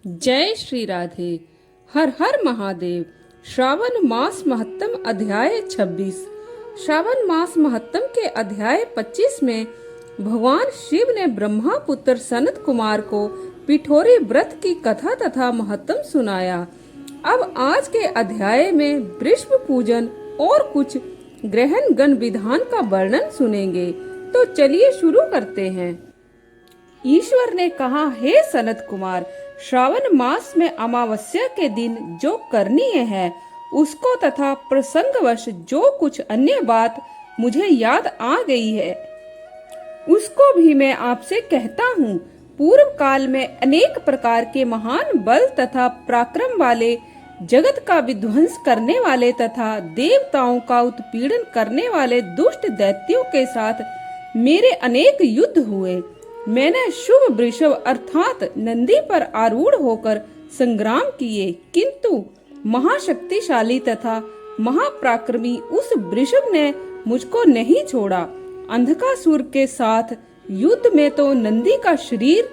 जय श्री राधे। हर हर महादेव। श्रावण मास महत्तम अध्याय 26। श्रावण मास महत्तम के अध्याय 25 में भगवान शिव ने ब्रह्मा पुत्र सनत कुमार को पिठोरी व्रत की कथा तथा महत्तम सुनाया। अब आज के अध्याय में वृषभ पूजन और कुछ ग्रहण गण विधान का वर्णन सुनेंगे। तो चलिए शुरू करते हैं। ईश्वर ने कहा, हे सनत कुमार, श्रावण मास में अमावस्या के दिन जो करनीय है उसको तथा प्रसंगवश जो कुछ अन्य बात मुझे याद आ गई है उसको भी मैं आपसे कहता हूँ। पूर्व काल में अनेक प्रकार के महान बल तथा पराक्रम वाले, जगत का विध्वंस करने वाले तथा देवताओं का उत्पीड़न करने वाले दुष्ट दैत्यों के साथ मेरे अनेक युद्ध हुए। मैंने शुभ वृषभ अर्थात नंदी पर आरूढ़ होकर संग्राम किए, किंतु महाशक्तिशाली तथा महापराक्रमी उस वृषभ ने मुझको नहीं छोड़ा। अंधकासुर के साथ युद्ध में तो नंदी का शरीर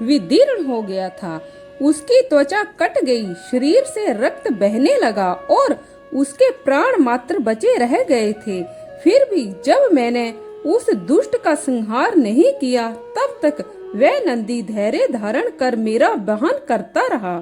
विदीर्ण हो गया था, उसकी त्वचा कट गई, शरीर से रक्त बहने लगा और उसके प्राण मात्र बचे रह गए थे। फिर भी जब मैंने उस दुष्ट का संहार नहीं किया तब तक वह नंदी धैर्य धारण कर मेरा वहन करता रहा।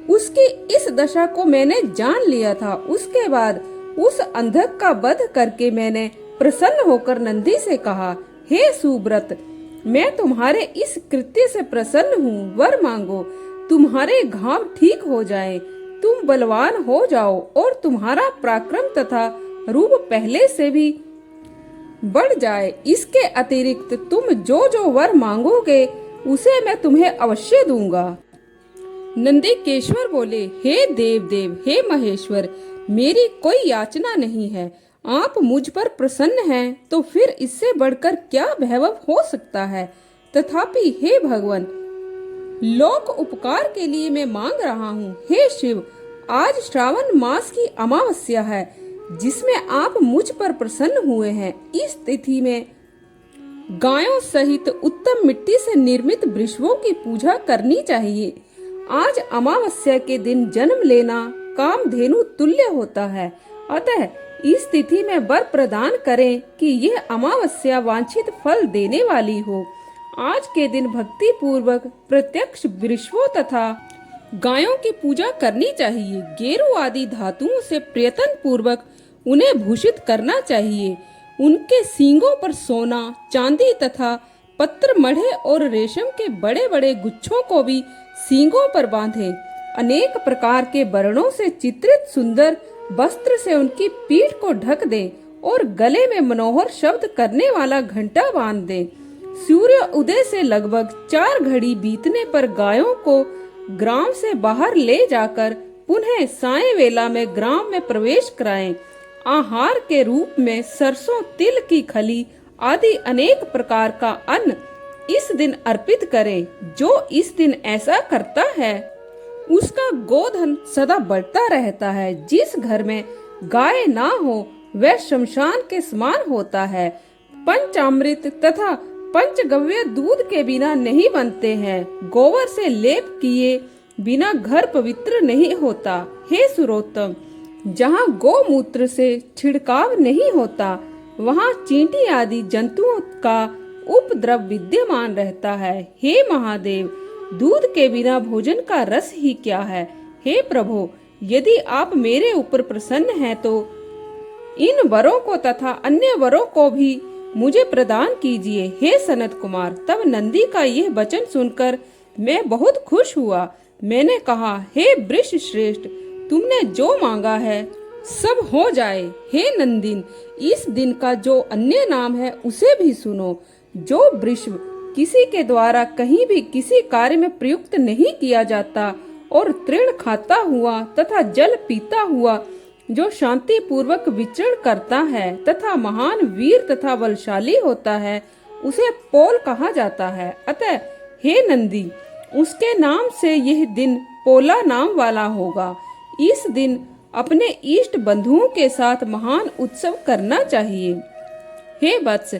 उसकी इस दशा को मैंने जान लिया था। उसके बाद उस अंधक का वध करके मैंने प्रसन्न होकर नंदी से कहा, हे सुब्रत, मैं तुम्हारे इस कृत्य से प्रसन्न हूँ। वर मांगो, तुम्हारे घाव ठीक हो जाएं, तुम बलवान हो जाओ और तुम्हारा पराक्रम तथा रूप पहले से भी बढ़ जाए। इसके अतिरिक्त तुम जो जो वर मांगोगे उसे मैं तुम्हें अवश्य दूंगा। नंदीकेश्वर बोले, हे देव देव, हे महेश्वर, मेरी कोई याचना नहीं है। आप मुझ पर प्रसन्न हैं तो फिर इससे बढ़कर क्या वैभव हो सकता है। तथापि हे भगवान, लोक उपकार के लिए मैं मांग रहा हूँ। हे शिव, आज श्रावण मास की अमावस्या है जिसमें आप मुझ पर प्रसन्न हुए हैं। इस तिथि में गायों सहित उत्तम मिट्टी से निर्मित वृषभों की पूजा करनी चाहिए। आज अमावस्या के दिन जन्म लेना कामधेनु तुल्य होता है। अतः इस तिथि में वर प्रदान करें कि यह अमावस्या वांछित फल देने वाली हो। आज के दिन भक्ति पूर्वक प्रत्यक्ष वृषभों तथा गायों की पूजा करनी चाहिए। गेरू आदि धातुओं से प्रयत्न पूर्वक उन्हें भूषित करना चाहिए। उनके सींगों पर सोना, चांदी तथा पत्र मढ़े और रेशम के बड़े बड़े गुच्छों को भी सींगों पर बांधे। अनेक प्रकार के वर्णों से चित्रित सुंदर वस्त्र से उनकी पीठ को ढक दे और गले में मनोहर शब्द करने वाला घंटा बांध दे। सूर्य उदय से लगभग 4 घड़ी बीतने पर गायों को ग्राम से बाहर ले जाकर पुनः साय वेला में ग्राम में प्रवेश कराएं। आहार के रूप में सरसों, तिल की खली आदि अनेक प्रकार का अन्न इस दिन अर्पित करें। जो इस दिन ऐसा करता है उसका गोधन सदा बढ़ता रहता है। जिस घर में गाय ना हो वह शमशान के समान होता है। पंचामृत तथा पंचगव्य दूध के बिना नहीं बनते हैं। गोबर से लेप किए बिना घर पवित्र नहीं होता। हे सुरोत्तम, जहाँ गोमूत्र से छिड़काव नहीं होता वहाँ चींटी आदि जंतुओं का उपद्रव विद्यमान रहता है। हे महादेव, दूध के बिना भोजन का रस ही क्या है। हे प्रभु, यदि आप मेरे ऊपर प्रसन्न हैं तो इन वरों को तथा अन्य वरों को भी मुझे प्रदान कीजिए। हे सनत कुमार, तब नंदी का यह वचन सुनकर मैं बहुत खुश हुआ। मैंने कहा, हे वृष श्रेष्ठ, तुमने जो मांगा है सब हो जाए। हे नंदिन, इस दिन का जो अन्य नाम है उसे भी सुनो। जो वृषभ किसी के द्वारा कहीं भी किसी कार्य में प्रयुक्त नहीं किया जाता और तृण खाता हुआ तथा जल पीता हुआ जो शांति पूर्वक विचरण करता है तथा महान वीर तथा बलशाली होता है, उसे पोल कहा जाता है। अतः हे नंदी, उसके नाम से यह दिन पोला नाम वाला होगा। इस दिन अपने इष्ट बंधुओं के साथ महान उत्सव करना चाहिए। हे वत्स,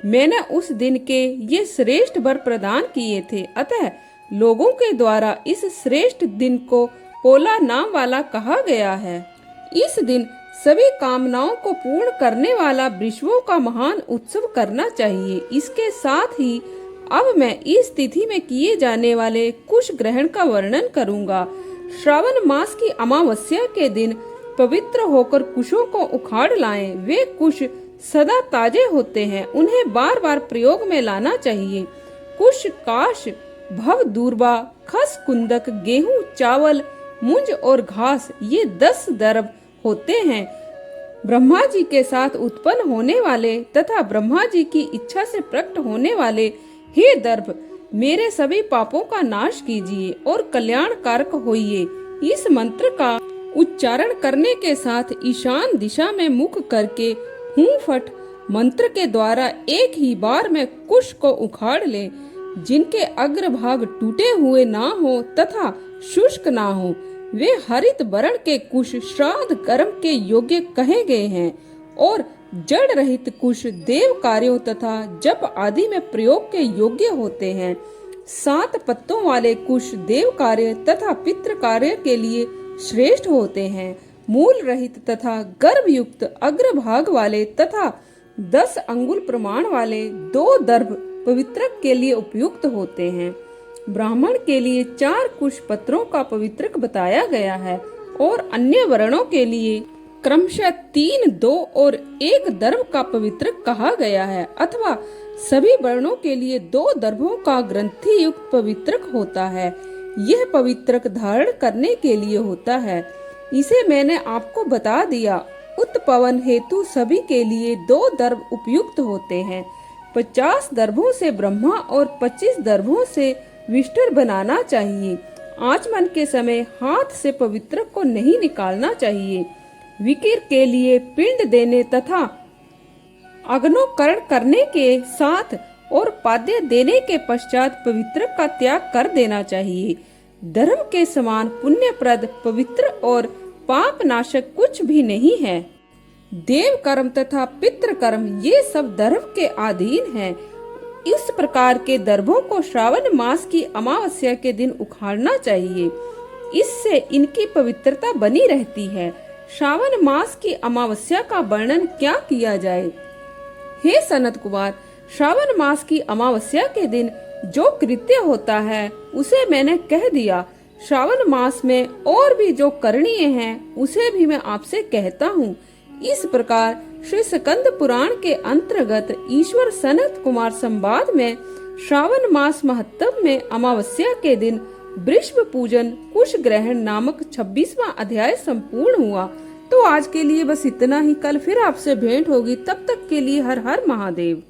मैंने उस दिन के ये श्रेष्ठ वर प्रदान किए थे, अतः लोगों के द्वारा इस श्रेष्ठ दिन को पोला नाम वाला कहा गया है। इस दिन सभी कामनाओं को पूर्ण करने वाला वृषभों का महान उत्सव करना चाहिए। इसके साथ ही अब मैं इस तिथि में किए जाने वाले कुश ग्रहण का वर्णन करूंगा। श्रावण मास की अमावस्या के दिन पवित्र होकर कुशों को उखाड़ लाएं। वे कुश सदा ताजे होते हैं, उन्हें बार बार प्रयोग में लाना चाहिए। कुश, काश, भव, दूर्बा, खस, कुंदक, गेहूं, चावल, मुंज और घास, ये 10 दर्भ होते हैं। ब्रह्मा जी के साथ उत्पन्न होने वाले तथा ब्रह्मा जी की इच्छा से प्रकट होने वाले हे दर्भ, मेरे सभी पापों का नाश कीजिए और कल्याण कारक होइए। इस मंत्र का उच्चारण करने के साथ ईशान दिशा में मुख करके हूं फट मंत्र के द्वारा एक ही बार में कुश को उखाड़ ले, जिनके अग्रभाग टूटे हुए ना हो तथा शुष्क ना हो। वे हरित वर्ण के कुश श्राद्ध कर्म के योग्य कहे गए हैं और जड़ रहित कुश देव कार्यों तथा जप आदि में प्रयोग के योग्य होते हैं। 7 पत्तों वाले कुश देव कार्य तथा पितृ कार्य के लिए श्रेष्ठ होते हैं। मूल रहित तथा गर्भयुक्त अग्रभाग वाले तथा 10 अंगुल प्रमाण वाले 2 दर्भ पवित्रक के लिए उपयुक्त होते हैं। ब्राह्मण के लिए 4 कुश पत्रों का पवित्रक बताया गया है और अन्य वर्णों के लिए क्रमशः 3, 2 और 1 दर्भ का पवित्रक कहा गया है, अथवा सभी वर्णों के लिए 2 दर्भों का ग्रंथि युक्त पवित्रक होता है। यह पवित्रक धारण करने के लिए होता है। इसे मैंने आपको बता दिया। उत्पवन हेतु सभी के लिए 2 दर्भ उपयुक्त होते हैं। 50 दर्भों से ब्रह्मा और 25 दर्भों से विष्टर बनाना चाहिए। आचमन के समय हाथ से पवित्रक को नहीं निकालना चाहिए। विकिर के लिए पिंड देने तथा अग्नोकरण करने के साथ और पाद्य देने के पश्चात पवित्रक का त्याग कर देना चाहिए। धर्म के समान पुण्यप्रद, पवित्र और पाप नाशक कुछ भी नहीं है। देव कर्म तथा पितृ कर्म ये सब दर्भ के अधीन है। इस प्रकार के दर्भों को श्रावण मास की अमावस्या के दिन उखाड़ना चाहिए। इससे इनकी पवित्रता बनी रहती है। श्रावण मास की अमावस्या का वर्णन क्या किया जाए? हे सनत कुमार, श्रावण मास की अमावस्या के दिन जो कृत्य होता है उसे मैंने कह दिया। श्रावण मास में और भी जो करणीय है उसे भी मैं आपसे कहता हूँ। इस प्रकार श्री स्कंद पुराण के अंतर्गत ईश्वर सनत कुमार संवाद में श्रावण मास महत्व में अमावस्या के दिन वृषभ पूजन कुश ग्रहण नामक 26वां अध्याय संपूर्ण हुआ। तो आज के लिए बस इतना ही। कल फिर आपसे भेंट होगी। तब तक के लिए हर हर महादेव।